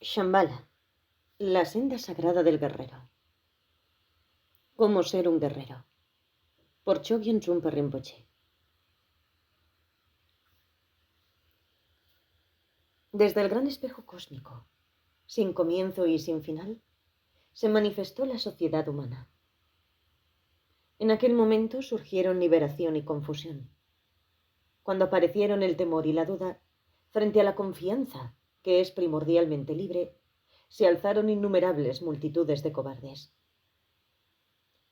Shambhala, la senda sagrada del guerrero. ¿Cómo ser un guerrero? Por Chogyam Trungpa Rinpoche. Desde el gran espejo cósmico, sin comienzo y sin final, se manifestó la sociedad humana. En aquel momento surgieron liberación y confusión. Cuando aparecieron el temor y la duda, frente a la confianza, que es primordialmente libre, se alzaron innumerables multitudes de cobardes.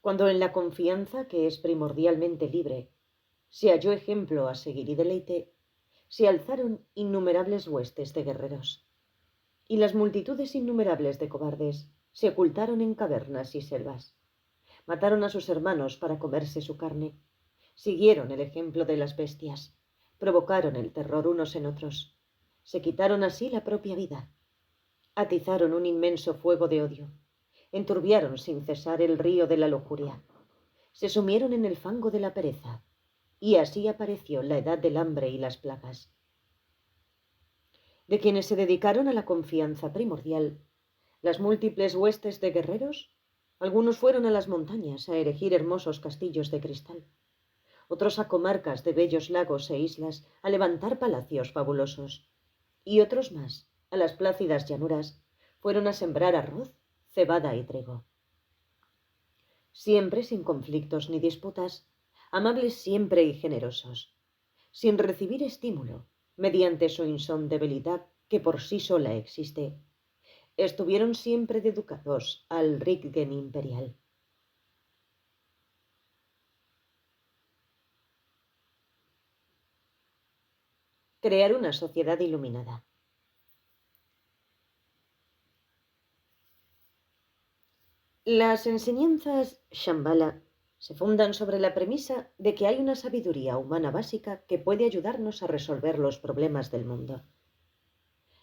Cuando en la confianza, que es primordialmente libre, se halló ejemplo a seguir y deleite, se alzaron innumerables huestes de guerreros. Y las multitudes innumerables de cobardes se ocultaron en cavernas y selvas. Mataron a sus hermanos para comerse su carne. Siguieron el ejemplo de las bestias. Provocaron el terror unos en otros. Se quitaron así la propia vida. Atizaron un inmenso fuego de odio. Enturbiaron sin cesar el río de la lujuria. Se sumieron en el fango de la pereza. Y así apareció la edad del hambre y las plagas. De quienes se dedicaron a la confianza primordial, las múltiples huestes de guerreros, algunos fueron a las montañas a erigir hermosos castillos de cristal, otros a comarcas de bellos lagos e islas a levantar palacios fabulosos, y otros más, a las plácidas llanuras, fueron a sembrar arroz, cebada y trigo. Siempre sin conflictos ni disputas, amables siempre y generosos, sin recibir estímulo, mediante su insondebilidad que por sí sola existe, estuvieron siempre educados al Riggen imperial. Crear una sociedad iluminada. Las enseñanzas Shambhala se fundan sobre la premisa de que hay una sabiduría humana básica que puede ayudarnos a resolver los problemas del mundo.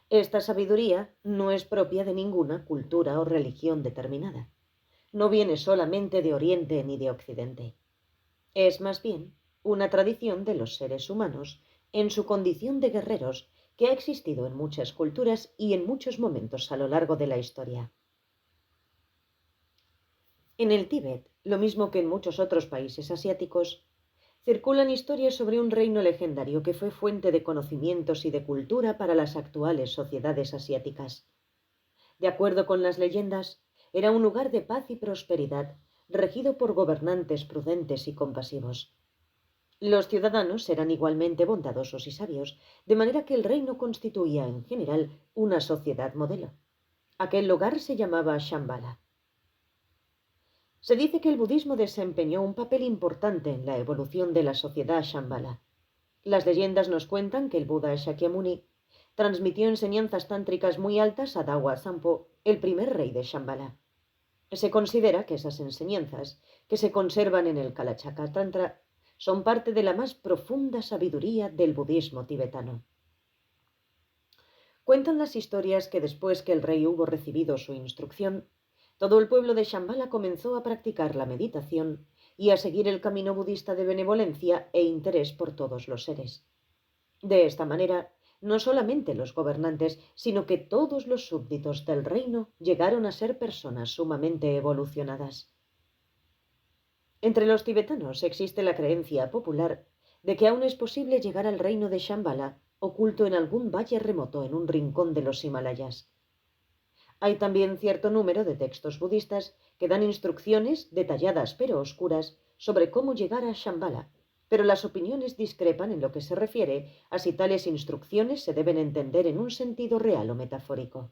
Esta sabiduría no es propia de ninguna cultura o religión determinada. No viene solamente de Oriente ni de Occidente. Es más bien una tradición de los seres humanos en su condición de guerreros que ha existido en muchas culturas y en muchos momentos a lo largo de la historia. En el Tíbet, lo mismo que en muchos otros países asiáticos, circulan historias sobre un reino legendario que fue fuente de conocimientos y de cultura para las actuales sociedades asiáticas. De acuerdo con las leyendas, era un lugar de paz y prosperidad, regido por gobernantes prudentes y compasivos. Los ciudadanos eran igualmente bondadosos y sabios, de manera que el reino constituía en general una sociedad modelo. Aquel lugar se llamaba Shambhala. Se dice que el budismo desempeñó un papel importante en la evolución de la sociedad Shambhala. Las leyendas nos cuentan que el Buda Shakyamuni transmitió enseñanzas tántricas muy altas a Dawa Sampo, el primer rey de Shambhala. Se considera que esas enseñanzas, que se conservan en el Kalachakra Tantra, son parte de la más profunda sabiduría del budismo tibetano. Cuentan las historias que después que el rey hubo recibido su instrucción, todo el pueblo de Shambhala comenzó a practicar la meditación y a seguir el camino budista de benevolencia e interés por todos los seres. De esta manera, no solamente los gobernantes, sino que todos los súbditos del reino llegaron a ser personas sumamente evolucionadas. Entre los tibetanos existe la creencia popular de que aún es posible llegar al reino de Shambhala, oculto en algún valle remoto en un rincón de los Himalayas. Hay también cierto número de textos budistas que dan instrucciones detalladas pero oscuras sobre cómo llegar a Shambhala, pero las opiniones discrepan en lo que se refiere a si tales instrucciones se deben entender en un sentido real o metafórico.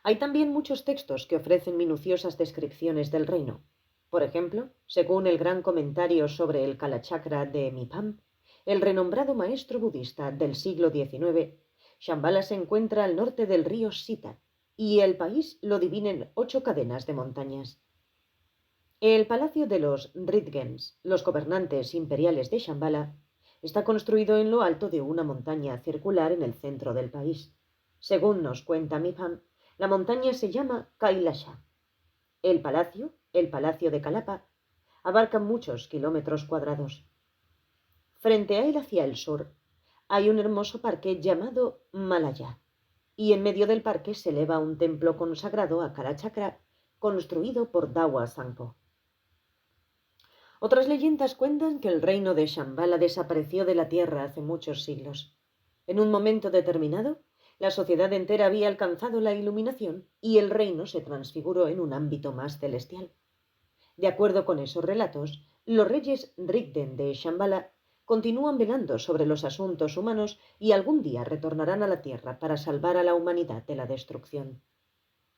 Hay también muchos textos que ofrecen minuciosas descripciones del reino. Por ejemplo, según el gran comentario sobre el Kalachakra de Mipam, el renombrado maestro budista del siglo XIX, Shambhala se encuentra al norte del río Sita, y el país lo dividen 8 cadenas de montañas. El palacio de los Ridgens, los gobernantes imperiales de Shambhala, está construido en lo alto de una montaña circular en el centro del país. Según nos cuenta Mipam, la montaña se llama Kailasha. El palacio de Kalapa, abarca muchos kilómetros cuadrados. Frente a él hacia el sur, hay un hermoso parque llamado Malaya. y en medio del parque se eleva un templo consagrado a Kalachakra, construido por Dawa Sangpo. Otras leyendas cuentan que el reino de Shambhala desapareció de la tierra hace muchos siglos. En un momento determinado, la sociedad entera había alcanzado la iluminación y el reino se transfiguró en un ámbito más celestial. De acuerdo con esos relatos, los reyes Rigden de Shambhala continúan velando sobre los asuntos humanos y algún día retornarán a la tierra para salvar a la humanidad de la destrucción.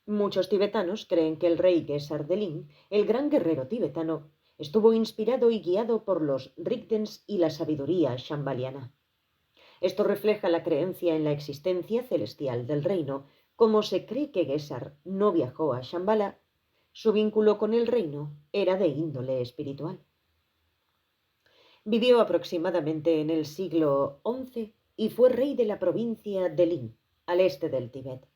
Muchos tibetanos creen que el rey Gesar Delin, el gran guerrero tibetano, estuvo inspirado y guiado por los Rigdens y la sabiduría shambhaliana. Esto refleja la creencia en la existencia celestial del reino. Como se cree que Gesar no viajó a Shambhala, su vínculo con el reino era de índole espiritual. Vivió aproximadamente en el siglo XI y fue rey de la provincia de Lin, al este del Tíbet.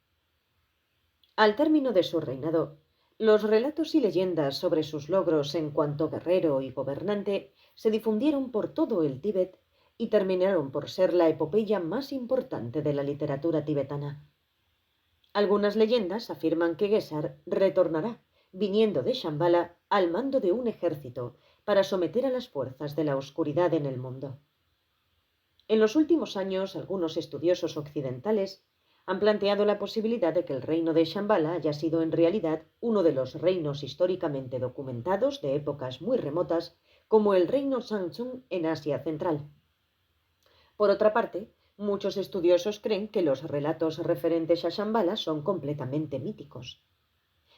Al término de su reinado, los relatos y leyendas sobre sus logros en cuanto guerrero y gobernante se difundieron por todo el Tíbet y terminaron por ser la epopeya más importante de la literatura tibetana. Algunas leyendas afirman que Gesar retornará, viniendo de Shambhala, al mando de un ejército para someter a las fuerzas de la oscuridad en el mundo. En los últimos años, algunos estudiosos occidentales han planteado la posibilidad de que el reino de Shambhala haya sido en realidad uno de los reinos históricamente documentados de épocas muy remotas, como el reino Shangchung en Asia Central. Por otra parte, muchos estudiosos creen que los relatos referentes a Shambhala son completamente míticos.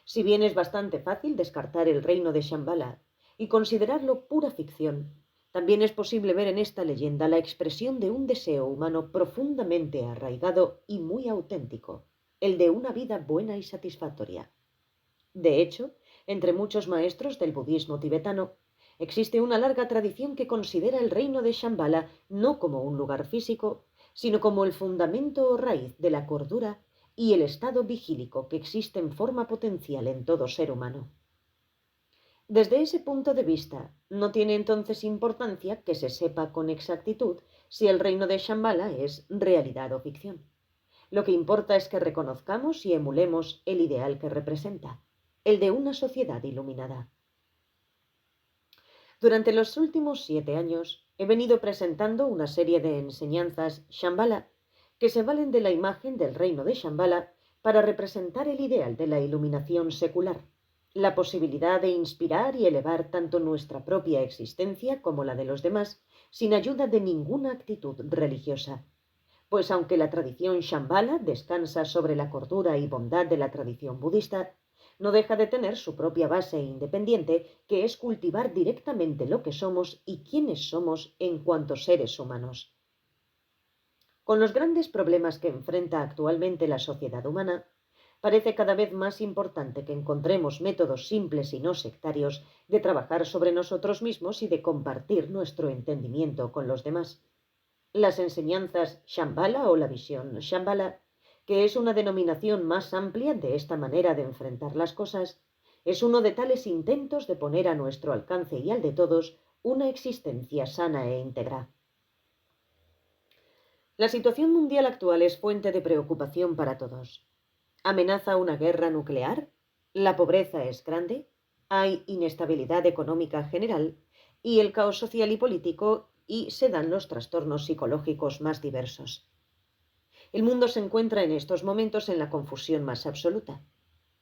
Si bien es bastante fácil descartar el reino de Shambhala y considerarlo pura ficción, también es posible ver en esta leyenda la expresión de un deseo humano profundamente arraigado y muy auténtico, el de una vida buena y satisfactoria. De hecho, entre muchos maestros del budismo tibetano, existe una larga tradición que considera el reino de Shambhala no como un lugar físico, sino como el fundamento o raíz de la cordura y el estado vigílico que existe en forma potencial en todo ser humano. Desde ese punto de vista, no tiene entonces importancia que se sepa con exactitud si el reino de Shambhala es realidad o ficción. Lo que importa es que reconozcamos y emulemos el ideal que representa, el de una sociedad iluminada. Durante los últimos 7 años he venido presentando una serie de enseñanzas Shambhala que se valen de la imagen del reino de Shambhala para representar el ideal de la iluminación secular, la posibilidad de inspirar y elevar tanto nuestra propia existencia como la de los demás, sin ayuda de ninguna actitud religiosa. Pues aunque la tradición Shambhala descansa sobre la cordura y bondad de la tradición budista, no deja de tener su propia base independiente, que es cultivar directamente lo que somos y quiénes somos en cuanto seres humanos. Con los grandes problemas que enfrenta actualmente la sociedad humana, parece cada vez más importante que encontremos métodos simples y no sectarios de trabajar sobre nosotros mismos y de compartir nuestro entendimiento con los demás. Las enseñanzas Shambhala o la visión Shambhala, que es una denominación más amplia de esta manera de enfrentar las cosas, es uno de tales intentos de poner a nuestro alcance y al de todos una existencia sana e íntegra. La situación mundial actual es fuente de preocupación para todos. ¿Amenaza una guerra nuclear? ¿La pobreza es grande? ¿Hay inestabilidad económica general? Y el caos social y político, y se dan los trastornos psicológicos más diversos. El mundo se encuentra en estos momentos en la confusión más absoluta.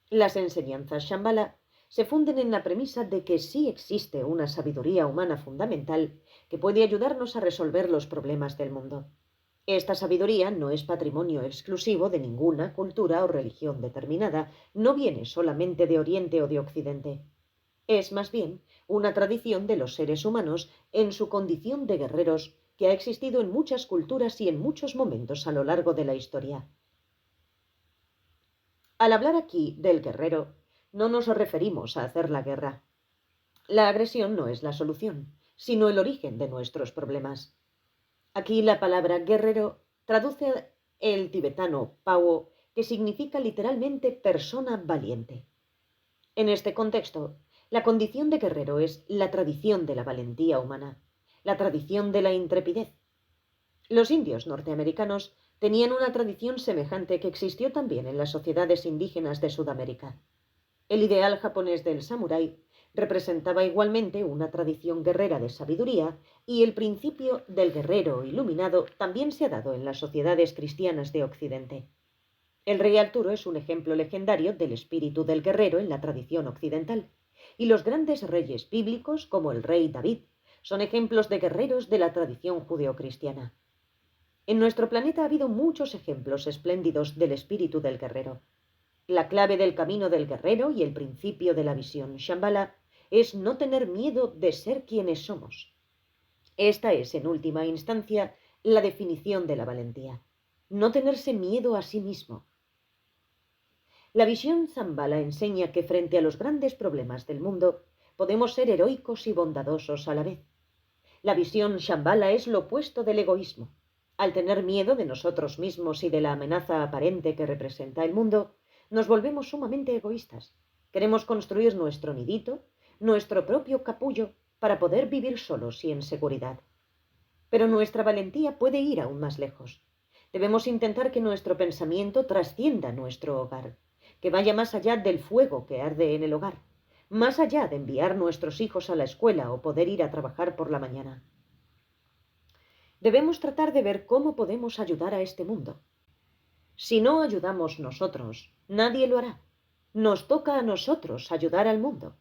Las enseñanzas Shambhala se funden en la premisa de que sí existe una sabiduría humana fundamental que puede ayudarnos a resolver los problemas del mundo. Esta sabiduría no es patrimonio exclusivo de ninguna cultura o religión determinada, no viene solamente de Oriente o de Occidente. Es más bien una tradición de los seres humanos en su condición de guerreros que ha existido en muchas culturas y en muchos momentos a lo largo de la historia. Al hablar aquí del guerrero, no nos referimos a hacer la guerra. La agresión no es la solución, sino el origen de nuestros problemas. Aquí la palabra guerrero traduce el tibetano Pawo, que significa literalmente persona valiente. En este contexto, la condición de guerrero es la tradición de la valentía humana, la tradición de la intrepidez. Los indios norteamericanos Tenían una tradición semejante que existió también en las sociedades indígenas de Sudamérica. El ideal japonés del samurái representaba igualmente una tradición guerrera de sabiduría, y el principio del guerrero iluminado también se ha dado en las sociedades cristianas de Occidente. El rey Arturo es un ejemplo legendario del espíritu del guerrero en la tradición occidental, y los grandes reyes bíblicos, como el rey David, son ejemplos de guerreros de la tradición judeocristiana. En nuestro planeta ha habido muchos ejemplos espléndidos del espíritu del guerrero. La clave del camino del guerrero y el principio de la visión Shambhala es no tener miedo de ser quienes somos. Esta es, en última instancia, la definición de la valentía. No tenerse miedo a sí mismo. La visión Shambhala enseña que frente a los grandes problemas del mundo podemos ser heroicos y bondadosos a la vez. La visión Shambhala es lo opuesto del egoísmo. Al tener miedo de nosotros mismos y de la amenaza aparente que representa el mundo, nos volvemos sumamente egoístas. Queremos construir nuestro nidito, nuestro propio capullo, para poder vivir solos y en seguridad. Pero nuestra valentía puede ir aún más lejos. Debemos intentar que nuestro pensamiento trascienda nuestro hogar, que vaya más allá del fuego que arde en el hogar, más allá de enviar nuestros hijos a la escuela o poder ir a trabajar por la mañana. Debemos tratar de ver cómo podemos ayudar a este mundo. Si no ayudamos nosotros, nadie lo hará. Nos toca a nosotros ayudar al mundo.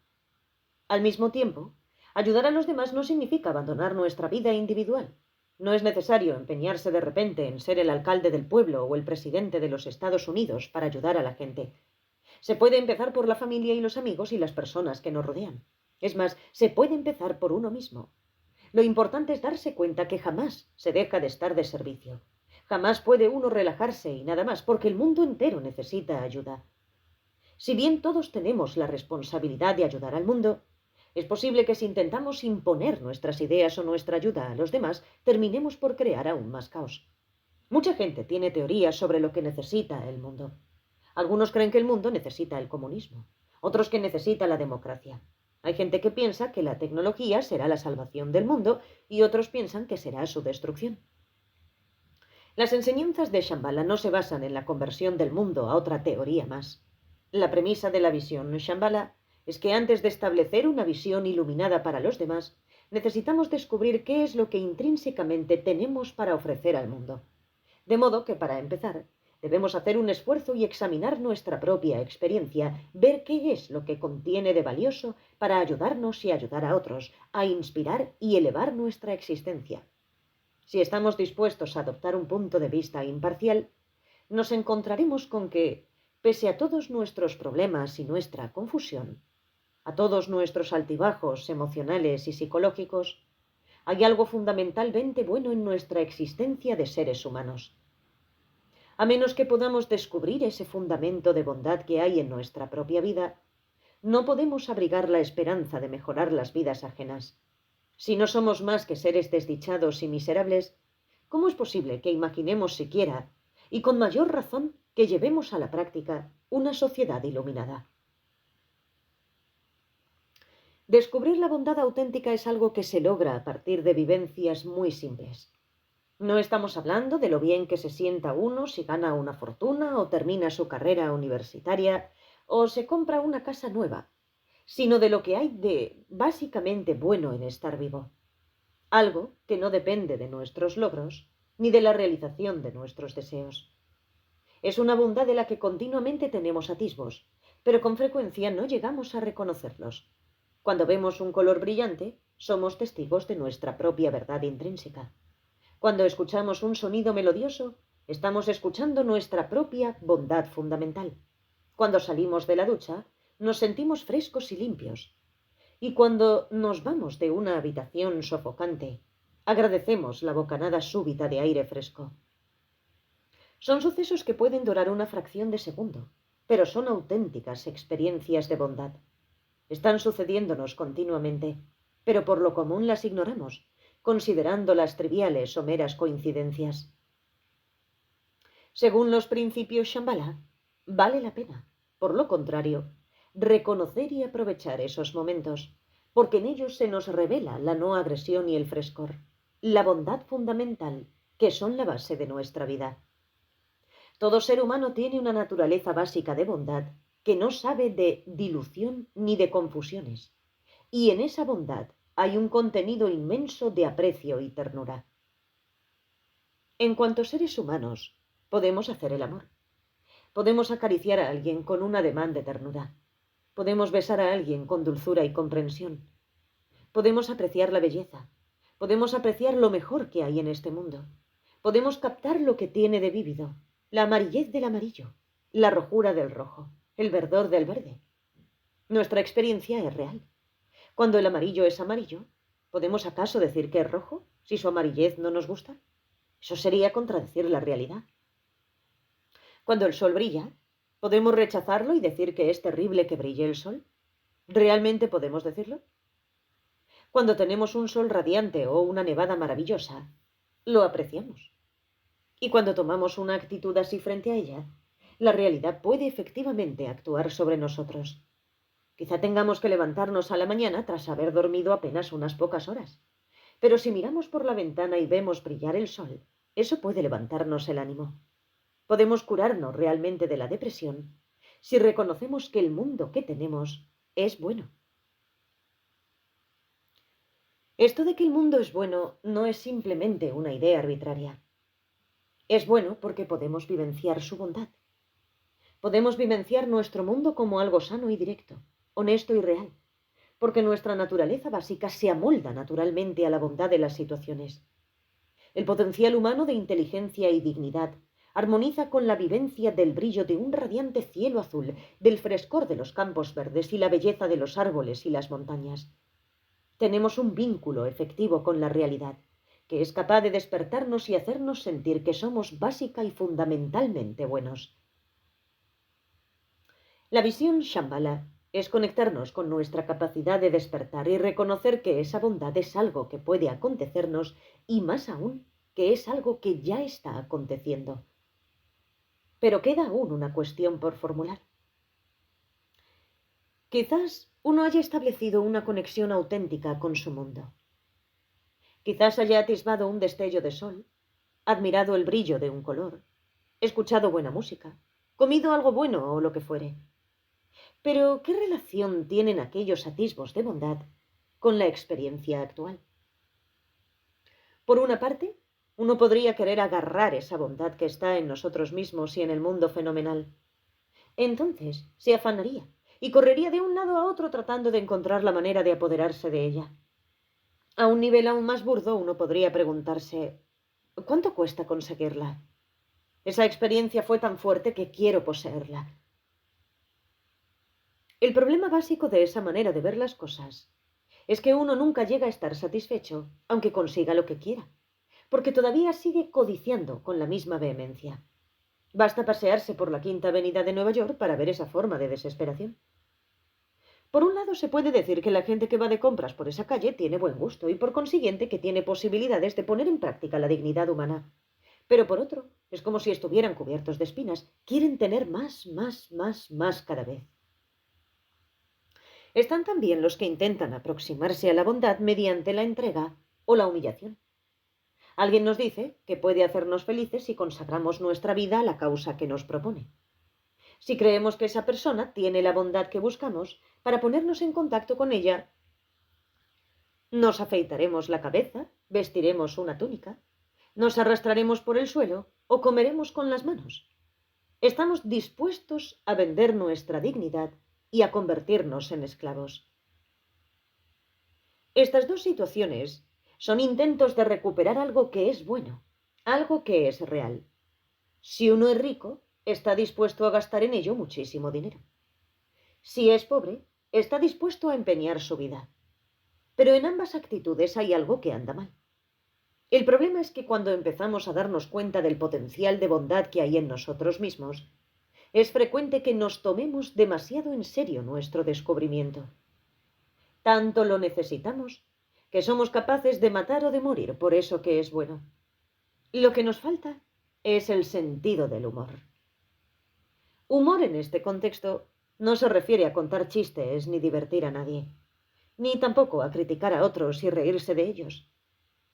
Al mismo tiempo, ayudar a los demás no significa abandonar nuestra vida individual. No es necesario empeñarse de repente en ser el alcalde del pueblo o el presidente de los Estados Unidos para ayudar a la gente. Se puede empezar por la familia y los amigos y las personas que nos rodean. Es más, se puede empezar por uno mismo. Lo importante es darse cuenta que jamás se deja de estar de servicio. Jamás puede uno relajarse y nada más, porque el mundo entero necesita ayuda. Si bien todos tenemos la responsabilidad de ayudar al mundo, es posible que si intentamos imponer nuestras ideas o nuestra ayuda a los demás, terminemos por crear aún más caos. Mucha gente tiene teorías sobre lo que necesita el mundo. Algunos creen que el mundo necesita el comunismo, otros que necesita la democracia. Hay gente que piensa que la tecnología será la salvación del mundo y otros piensan que será su destrucción. Las enseñanzas de Shambhala no se basan en la conversión del mundo a otra teoría más. La premisa de la visión Shambhala es que antes de establecer una visión iluminada para los demás, necesitamos descubrir qué es lo que intrínsecamente tenemos para ofrecer al mundo. De modo que, para empezar, debemos hacer un esfuerzo y examinar nuestra propia experiencia, ver qué es lo que contiene de valioso para ayudarnos y ayudar a otros, a inspirar y elevar nuestra existencia. Si estamos dispuestos a adoptar un punto de vista imparcial, nos encontraremos con que, pese a todos nuestros problemas y nuestra confusión, a todos nuestros altibajos emocionales y psicológicos, hay algo fundamentalmente bueno en nuestra existencia de seres humanos. A menos que podamos descubrir ese fundamento de bondad que hay en nuestra propia vida, no podemos abrigar la esperanza de mejorar las vidas ajenas. Si no somos más que seres desdichados y miserables, ¿cómo es posible que imaginemos siquiera, y con mayor razón, que llevemos a la práctica una sociedad iluminada? Descubrir la bondad auténtica es algo que se logra a partir de vivencias muy simples. No estamos hablando de lo bien que se sienta uno si gana una fortuna o termina su carrera universitaria o se compra una casa nueva, sino de lo que hay de básicamente bueno en estar vivo. Algo que no depende de nuestros logros ni de la realización de nuestros deseos. Es una bondad de la que continuamente tenemos atisbos, pero con frecuencia no llegamos a reconocerlos. Cuando vemos un color brillante, somos testigos de nuestra propia verdad intrínseca. Cuando escuchamos un sonido melodioso, estamos escuchando nuestra propia bondad fundamental. Cuando salimos de la ducha, nos sentimos frescos y limpios. Y cuando nos vamos de una habitación sofocante, agradecemos la bocanada súbita de aire fresco. Son sucesos que pueden durar una fracción de segundo, pero son auténticas experiencias de bondad. Están sucediéndonos continuamente, pero por lo común las ignoramos, considerándolas triviales o meras coincidencias. Según los principios Shambhala, vale la pena, por lo contrario, reconocer y aprovechar esos momentos, porque en ellos se nos revela la no agresión y el frescor, la bondad fundamental, que son la base de nuestra vida. Todo ser humano tiene una naturaleza básica de bondad que no sabe de dilución ni de confusiones. Y en esa bondad hay un contenido inmenso de aprecio y ternura. En cuanto seres humanos, podemos hacer el amor. Podemos acariciar a alguien con un ademán de ternura. Podemos besar a alguien con dulzura y comprensión. Podemos apreciar la belleza. Podemos apreciar lo mejor que hay en este mundo. Podemos captar lo que tiene de vívido, la amarillez del amarillo, la rojura del rojo, el verdor del verde. Nuestra experiencia es real. Cuando el amarillo es amarillo, ¿podemos acaso decir que es rojo si su amarillez no nos gusta? Eso sería contradecir la realidad. Cuando el sol brilla, ¿podemos rechazarlo y decir que es terrible que brille el sol? ¿Realmente podemos decirlo? Cuando tenemos un sol radiante o una nevada maravillosa, lo apreciamos. Y cuando tomamos una actitud así frente a ella, la realidad puede efectivamente actuar sobre nosotros. Quizá tengamos que levantarnos a la mañana tras haber dormido apenas unas pocas horas. Pero si miramos por la ventana y vemos brillar el sol, eso puede levantarnos el ánimo. Podemos curarnos realmente de la depresión si reconocemos que el mundo que tenemos es bueno. Esto de que el mundo es bueno no es simplemente una idea arbitraria. Es bueno porque podemos vivenciar su bondad. Podemos vivenciar nuestro mundo como algo sano y directo, honesto y real, porque nuestra naturaleza básica se amolda naturalmente a la bondad de las situaciones. El potencial humano de inteligencia y dignidad armoniza con la vivencia del brillo de un radiante cielo azul, del frescor de los campos verdes y la belleza de los árboles y las montañas. Tenemos un vínculo efectivo con la realidad, que es capaz de despertarnos y hacernos sentir que somos básica y fundamentalmente buenos. La visión Shambhala es conectarnos con nuestra capacidad de despertar y reconocer que esa bondad es algo que puede acontecernos y más aún, que es algo que ya está aconteciendo. Pero queda aún una cuestión por formular. Quizás uno haya establecido una conexión auténtica con su mundo. Quizás haya atisbado un destello de sol, admirado el brillo de un color, escuchado buena música, comido algo bueno o lo que fuere. Pero, ¿qué relación tienen aquellos atisbos de bondad con la experiencia actual? Por una parte, uno podría querer agarrar esa bondad que está en nosotros mismos y en el mundo fenomenal. Entonces se afanaría y correría de un lado a otro tratando de encontrar la manera de apoderarse de ella. A un nivel aún más burdo, uno podría preguntarse, ¿cuánto cuesta conseguirla? Esa experiencia fue tan fuerte que quiero poseerla. El problema básico de esa manera de ver las cosas es que uno nunca llega a estar satisfecho, aunque consiga lo que quiera, porque todavía sigue codiciando con la misma vehemencia. Basta pasearse por la Quinta Avenida de Nueva York para ver esa forma de desesperación. Por un lado, se puede decir que la gente que va de compras por esa calle tiene buen gusto y por consiguiente que tiene posibilidades de poner en práctica la dignidad humana. Pero por otro, es como si estuvieran cubiertos de espinas. Quieren tener más, más, más, más cada vez. Están también los que intentan aproximarse a la bondad mediante la entrega o la humillación. Alguien nos dice que puede hacernos felices si consagramos nuestra vida a la causa que nos propone. Si creemos que esa persona tiene la bondad que buscamos, para ponernos en contacto con ella, nos afeitaremos la cabeza, vestiremos una túnica, nos arrastraremos por el suelo o comeremos con las manos. Estamos dispuestos a vender nuestra dignidad y a convertirnos en esclavos. Estas dos situaciones son intentos de recuperar algo que es bueno, algo que es real. Si uno es rico, está dispuesto a gastar en ello muchísimo dinero. Si es pobre, está dispuesto a empeñar su vida. Pero en ambas actitudes hay algo que anda mal. El problema es que cuando empezamos a darnos cuenta del potencial de bondad que hay en nosotros mismos, es frecuente que nos tomemos demasiado en serio nuestro descubrimiento. Tanto lo necesitamos que somos capaces de matar o de morir por eso que es bueno. Lo que nos falta es el sentido del humor. Humor en este contexto no se refiere a contar chistes ni divertir a nadie, ni tampoco a criticar a otros y reírse de ellos.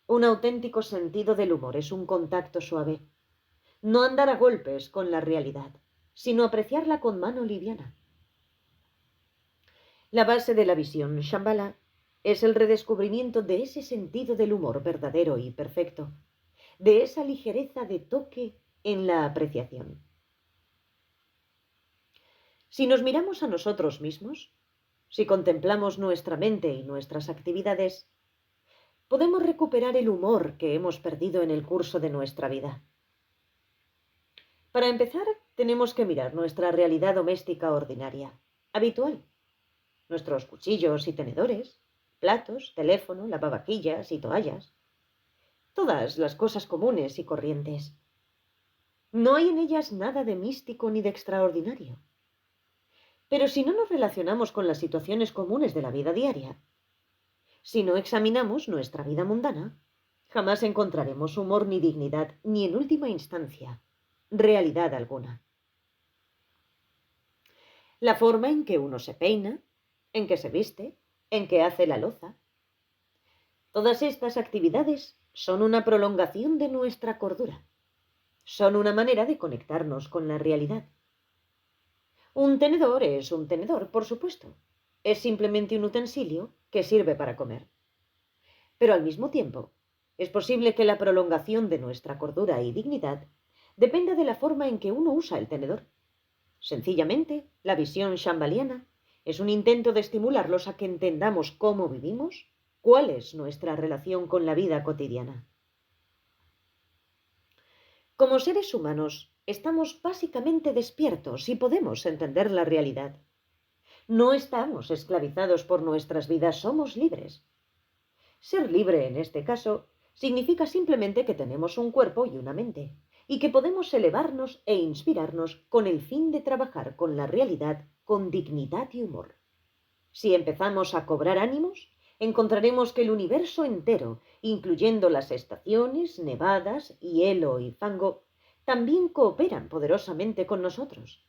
Un auténtico sentido del humor es un contacto suave. no andar a golpes con la realidad, sino apreciarla con mano liviana. La base de la visión Shambhala es el redescubrimiento de ese sentido del humor verdadero y perfecto, de esa ligereza de toque en la apreciación. Si nos miramos a nosotros mismos, si contemplamos nuestra mente y nuestras actividades, podemos recuperar el humor que hemos perdido en el curso de nuestra vida. Para empezar, tenemos que mirar nuestra realidad doméstica ordinaria, habitual. Nuestros cuchillos y tenedores, platos, teléfono, lavavajillas y toallas. Todas las cosas comunes y corrientes. No hay en ellas nada de místico ni de extraordinario. Pero si no nos relacionamos con las situaciones comunes de la vida diaria, si no examinamos nuestra vida mundana, jamás encontraremos humor ni dignidad, ni en última instancia, realidad alguna. La forma en que uno se peina, en que se viste, en que hace la loza. Todas estas actividades son una prolongación de nuestra cordura. Son una manera de conectarnos con la realidad. Un tenedor es un tenedor, por supuesto. Es simplemente un utensilio que sirve para comer. Pero al mismo tiempo, es posible que la prolongación de nuestra cordura y dignidad dependa de la forma en que uno usa el tenedor. Sencillamente, la visión shambhaliana es un intento de estimularlos a que entendamos cómo vivimos, cuál es nuestra relación con la vida cotidiana. Como seres humanos, estamos básicamente despiertos y podemos entender la realidad. No estamos esclavizados por nuestras vidas, somos libres. Ser libre, en este caso, significa simplemente que tenemos un cuerpo y una mente, y que podemos elevarnos e inspirarnos con el fin de trabajar con la realidad con dignidad y humor. Si empezamos a cobrar ánimos, encontraremos que el universo entero, incluyendo las estaciones, nevadas, hielo y fango, también cooperan poderosamente con nosotros.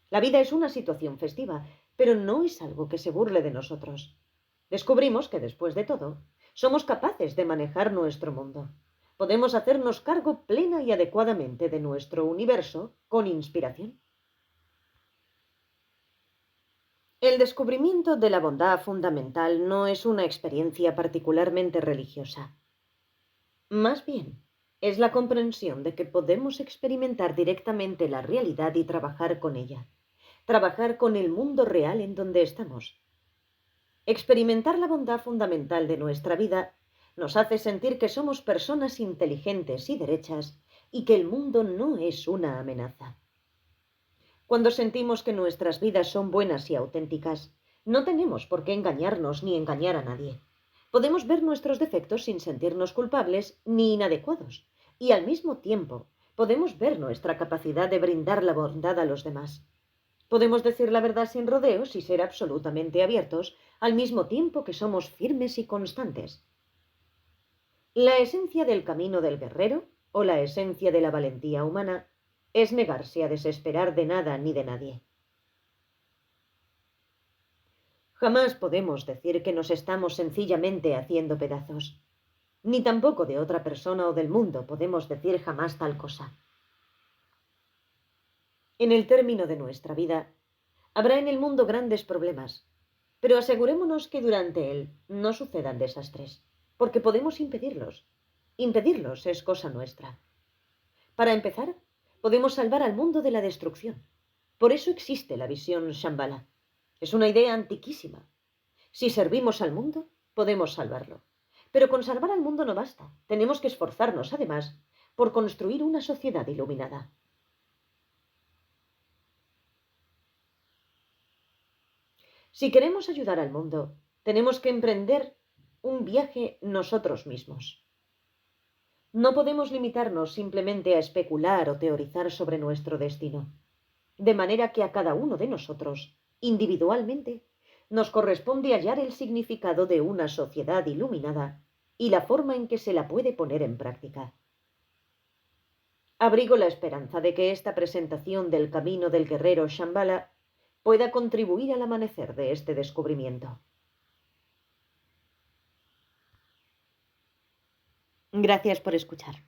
La vida es una situación festiva, pero no es algo que se burle de nosotros. Descubrimos que, después de todo, somos capaces de manejar nuestro mundo. Podemos hacernos cargo plena y adecuadamente de nuestro universo con inspiración. El descubrimiento de la bondad fundamental no es una experiencia particularmente religiosa. Más bien, es la comprensión de que podemos experimentar directamente la realidad y trabajar con ella. Trabajar con el mundo real en donde estamos. Experimentar la bondad fundamental de nuestra vida nos hace sentir que somos personas inteligentes y derechas y que el mundo no es una amenaza. Cuando sentimos que nuestras vidas son buenas y auténticas, no tenemos por qué engañarnos ni engañar a nadie. Podemos ver nuestros defectos sin sentirnos culpables ni inadecuados, y al mismo tiempo podemos ver nuestra capacidad de brindar la bondad a los demás. Podemos decir la verdad sin rodeos y ser absolutamente abiertos, al mismo tiempo que somos firmes y constantes. La esencia del camino del guerrero, o la esencia de la valentía humana, es negarse a desesperar de nada ni de nadie. Jamás podemos decir que nos estamos sencillamente haciendo pedazos. Ni tampoco de otra persona o del mundo podemos decir jamás tal cosa. En el término de nuestra vida, habrá en el mundo grandes problemas, pero asegurémonos que durante él no sucedan desastres, porque podemos impedirlos. Impedirlos es cosa nuestra. Para empezar, podemos salvar al mundo de la destrucción. Por eso existe la visión Shambhala. Es una idea antiquísima. Si servimos al mundo, podemos salvarlo. Pero con salvar al mundo no basta. Tenemos que esforzarnos, además, por construir una sociedad iluminada. Si queremos ayudar al mundo, tenemos que emprender un viaje nosotros mismos. No podemos limitarnos simplemente a especular o teorizar sobre nuestro destino. De manera que a cada uno de nosotros, individualmente, nos corresponde hallar el significado de una sociedad iluminada y la forma en que se la puede poner en práctica. Abrigo la esperanza de que esta presentación del camino del guerrero Shambhala pueda contribuir al amanecer de este descubrimiento. Gracias por escuchar.